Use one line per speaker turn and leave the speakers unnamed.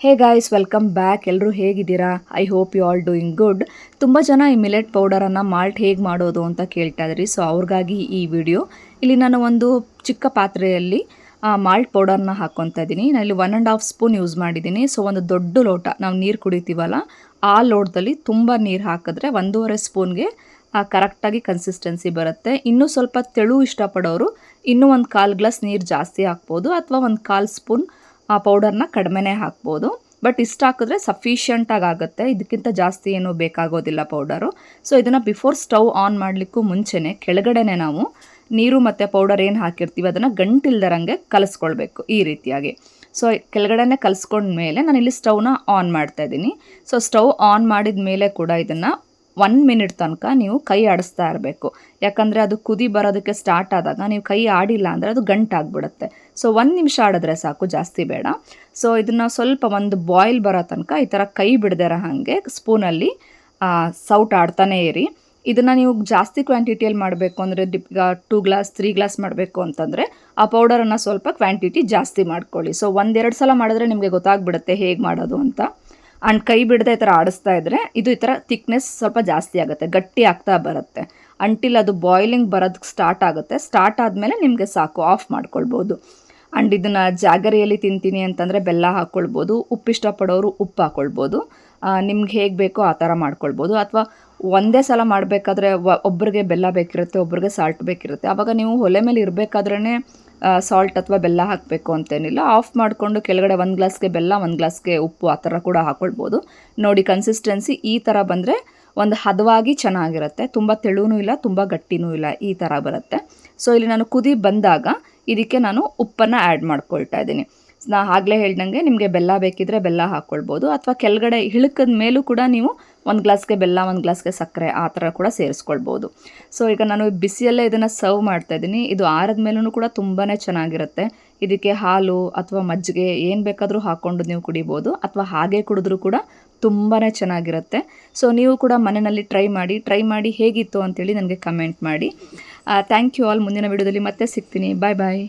Hey guys, welcome back. ಎಲ್ಲರೂ ಹೇಗಿದ್ದೀರಾ? I hope you all doing good. ತುಂಬ ಜನ ಈ ಮಿಲೆಟ್ ಪೌಡರನ್ನು ಮಾಲ್ಟ್ ಹೇಗೆ ಮಾಡೋದು ಅಂತ ಕೇಳ್ತಾ ಇದ್ರಿ. ಸೊ ಅವ್ರಿಗಾಗಿ ಈ ವಿಡಿಯೋ. ಇಲ್ಲಿ ನಾನು ಒಂದು ಚಿಕ್ಕ ಪಾತ್ರೆಯಲ್ಲಿ ಮಾಲ್ಟ್ ಪೌಡರ್ನ ಹಾಕ್ಕೊತಾ ಇದ್ದೀನಿ. ನಾನಿಲ್ಲಿ 1.5 ಸ್ಪೂನ್ ಯೂಸ್ ಮಾಡಿದ್ದೀನಿ. ಸೊ ಒಂದು ದೊಡ್ಡ ಲೋಟ ನಾವು ನೀರು ಕುಡಿತೀವಲ್ಲ, ಆ ಲೋಟದಲ್ಲಿ ತುಂಬ ನೀರು ಹಾಕಿದ್ರೆ 1.5 ಸ್ಪೂನ್ಗೆ ಕರೆಕ್ಟಾಗಿ ಕನ್ಸಿಸ್ಟೆನ್ಸಿ ಬರುತ್ತೆ. ಇನ್ನೂ ಸ್ವಲ್ಪ ತೆಳು ಇಷ್ಟಪಡೋರು ಇನ್ನೂ ಒಂದು 1/4 ಗ್ಲಾಸ್ ನೀರು ಜಾಸ್ತಿ ಹಾಕ್ಬೋದು, ಅಥವಾ ಒಂದು 1/4 ಸ್ಪೂನ್ ಆ ಪೌಡರ್ನ ಕಡಿಮೆನೇ ಹಾಕ್ಬೋದು. ಬಟ್ ಇಷ್ಟು ಹಾಕಿದ್ರೆ ಸಫಿಷಿಯಂಟಾಗಿ ಆಗುತ್ತೆ, ಇದಕ್ಕಿಂತ ಜಾಸ್ತಿ ಏನೂ ಬೇಕಾಗೋದಿಲ್ಲ ಪೌಡರು. ಸೊ ಇದನ್ನು ಬಿಫೋರ್ ಸ್ಟವ್ ಆನ್ ಮಾಡಲಿಕ್ಕೂ ಮುಂಚೆನೇ ಕೆಳಗಡೆನೆ ನಾವು ನೀರು ಮತ್ತು ಪೌಡರ್ ಏನು ಹಾಕಿರ್ತೀವಿ ಅದನ್ನು ಗಂಟಿಲ್ದರಂಗೆ ಕಲಿಸ್ಕೊಳ್ಬೇಕು ಈ ರೀತಿಯಾಗಿ. ಸೊ ಕೆಳಗಡೆನೆ ಕಲಿಸ್ಕೊಂಡ್ಮೇಲೆ ನಾನಿಲ್ಲಿ ಸ್ಟವ್ನ ಆನ್ ಮಾಡ್ತಾ ಇದ್ದೀನಿ. ಸೊ ಸ್ಟವ್ ಆನ್ ಮಾಡಿದ ಮೇಲೆ ಕೂಡ ಇದನ್ನು 1 ಮಿನಿಟ್ ತನಕ ನೀವು ಕೈ ಆಡಿಸ್ತಾ ಇರಬೇಕು. ಯಾಕಂದರೆ ಅದು ಕುದಿ ಬರೋದಕ್ಕೆ ಸ್ಟಾರ್ಟ್ ಆದಾಗ ನೀವು ಕೈ ಆಡಿಲ್ಲ ಅಂದರೆ ಅದು ಗಂಟಾಗ್ಬಿಡುತ್ತೆ. ಸೊ 1 ನಿಮಿಷ ಆಡಿದ್ರೆ ಸಾಕು, ಜಾಸ್ತಿ ಬೇಡ. ಸೊ ಇದನ್ನು ಸ್ವಲ್ಪ ಒಂದು ಬಾಯ್ಲ್ ಬರೋ ತನಕ ಈ ಥರ ಕೈ ಬಿಡದಿರೋ ಹಾಗೆ ಸ್ಪೂನಲ್ಲಿ ಸೌಟ್ ಆಡ್ತಾನೇ ಇರಿ. ಇದನ್ನು ನೀವು ಜಾಸ್ತಿ ಕ್ವಾಂಟಿಟಿಯಲ್ಲಿ ಮಾಡಬೇಕು ಅಂದರೆ 2 ಗ್ಲಾಸ್ 3 ಗ್ಲಾಸ್ ಮಾಡಬೇಕು ಅಂತಂದರೆ ಆ ಪೌಡರನ್ನು ಸ್ವಲ್ಪ ಕ್ವಾಂಟಿಟಿ ಜಾಸ್ತಿ ಮಾಡ್ಕೊಳ್ಳಿ. ಸೊ 1-2 ಸಲ ಮಾಡಿದ್ರೆ ನಿಮಗೆ ಗೊತ್ತಾಗ್ಬಿಡುತ್ತೆ ಹೇಗೆ ಮಾಡೋದು ಅಂತ. ಆ್ಯಂಡ್ ಕೈ ಬಿಡದೆ ಈ ಥರ ಆಡಿಸ್ತಾ ಇದ್ದರೆ ಇದು ಈ ಥರ ಥಿಕ್ನೆಸ್ ಸ್ವಲ್ಪ ಜಾಸ್ತಿ ಆಗುತ್ತೆ, ಗಟ್ಟಿ ಆಗ್ತಾ ಬರುತ್ತೆ. ಅಂಟಿಲ್ ಅದು ಬಾಯ್ಲಿಂಗ್ ಬರೋದಕ್ಕೆ ಸ್ಟಾರ್ಟ್ ಆಗುತ್ತೆ. ಸ್ಟಾರ್ಟ್ ಆದಮೇಲೆ ನಿಮಗೆ ಸಾಕು, ಆಫ್ ಮಾಡ್ಕೊಳ್ಬೋದು. ಆ್ಯಂಡ್ ಇದನ್ನು ಜಾಗರಿಯಲ್ಲಿ ತಿಂತೀನಿ ಅಂತಂದರೆ ಬೆಲ್ಲ ಹಾಕ್ಕೊಳ್ಬೋದು, ಉಪ್ಪು ಇಷ್ಟಪಡೋರು ಉಪ್ಪು ಹಾಕ್ಕೊಳ್ಬೋದು. ನಿಮ್ಗೆ ಹೇಗೆ ಬೇಕೋ ಆ ಥರ ಮಾಡ್ಕೊಳ್ಬೋದು. ಅಥವಾ ಒಂದೇ ಸಲ ಮಾಡಬೇಕಾದ್ರೆ ಒಬ್ಬರಿಗೆ ಬೆಲ್ಲ ಬೇಕಿರುತ್ತೆ, ಒಬ್ರಿಗೆ ಸಾಲ್ಟ್ ಬೇಕಿರುತ್ತೆ. ಆವಾಗ ನೀವು ಒಲೆ ಮೇಲೆ ಇರಬೇಕಾದ್ರೇ ಸಾಲ್ಟ್ ಅಥವಾ ಬೆಲ್ಲ ಹಾಕಬೇಕು ಅಂತೇನಿಲ್ಲ. ಆಫ್ ಮಾಡಿಕೊಂಡು ಕೆಳಗಡೆ 1 ಗ್ಲಾಸ್ಗೆ ಬೆಲ್ಲ 1 ಗ್ಲಾಸ್ಗೆ ಉಪ್ಪು ಆ ಥರ ಕೂಡ ಹಾಕ್ಕೊಳ್ಬೋದು. ನೋಡಿ, ಕನ್ಸಿಸ್ಟೆನ್ಸಿ ಈ ಥರ ಬಂದರೆ ಒಂದು ಹದವಾಗಿ ಚೆನ್ನಾಗಿರುತ್ತೆ. ತುಂಬ ತೆಳುವೂ ಇಲ್ಲ, ತುಂಬ ಗಟ್ಟಿನೂ ಇಲ್ಲ, ಈ ಥರ ಬರುತ್ತೆ. ಸೊ ಇಲ್ಲಿ ನಾನು ಕುದಿ ಬಂದಾಗ ಇದಕ್ಕೆ ನಾನು ಉಪ್ಪನ್ನು ಆ್ಯಡ್ ಮಾಡ್ಕೊಳ್ತಾ ಇದ್ದೀನಿ. ಆಗಲೇ ಹೇಳ್ದಂಗೆ ನಿಮಗೆ ಬೆಲ್ಲ ಬೇಕಿದ್ರೆ ಬೆಲ್ಲ ಹಾಕ್ಕೊಳ್ಬೋದು, ಅಥವಾ ಕೆಳಗಡೆ ಇಳ್ಕದ ಮೇಲೂ ಕೂಡ ನೀವು 1 ಗ್ಲಾಸ್ಗೆ ಬೆಲ್ಲ 1 ಗ್ಲಾಸ್ಗೆ ಸಕ್ಕರೆ ಆ ಥರ ಕೂಡ ಸೇರಿಸ್ಕೊಳ್ಬೋದು. ಸೊ ಈಗ ನಾನು ಬಿಸಿಯಲ್ಲೇ ಇದನ್ನು ಸರ್ವ್ ಮಾಡ್ತಾ ಇದ್ದೀನಿ. ಇದು ಆರಿದ ಮೇಲೂ ಕೂಡ ತುಂಬಾ ಚೆನ್ನಾಗಿರುತ್ತೆ. ಇದಕ್ಕೆ ಹಾಲು ಅಥವಾ ಮಜ್ಜಿಗೆ ಏನು ಬೇಕಾದರೂ ಹಾಕ್ಕೊಂಡು ನೀವು ಕುಡಿಬೋದು, ಅಥವಾ ಹಾಗೆ ಕುಡಿದ್ರೂ ಕೂಡ ತುಂಬಾ ಚೆನ್ನಾಗಿರುತ್ತೆ. ಸೊ ನೀವು ಕೂಡ ಮನೆಯಲ್ಲಿ ಟ್ರೈ ಮಾಡಿ ಹೇಗಿತ್ತು ಅಂತೇಳಿ ನನಗೆ ಕಮೆಂಟ್ ಮಾಡಿ. Thank you all. ಮುಂದಿನ ವಿಡಿಯೋದಲ್ಲಿ ಮತ್ತೆ ಸಿಗ್ತೀನಿ. ಬಾಯ್ ಬಾಯ್.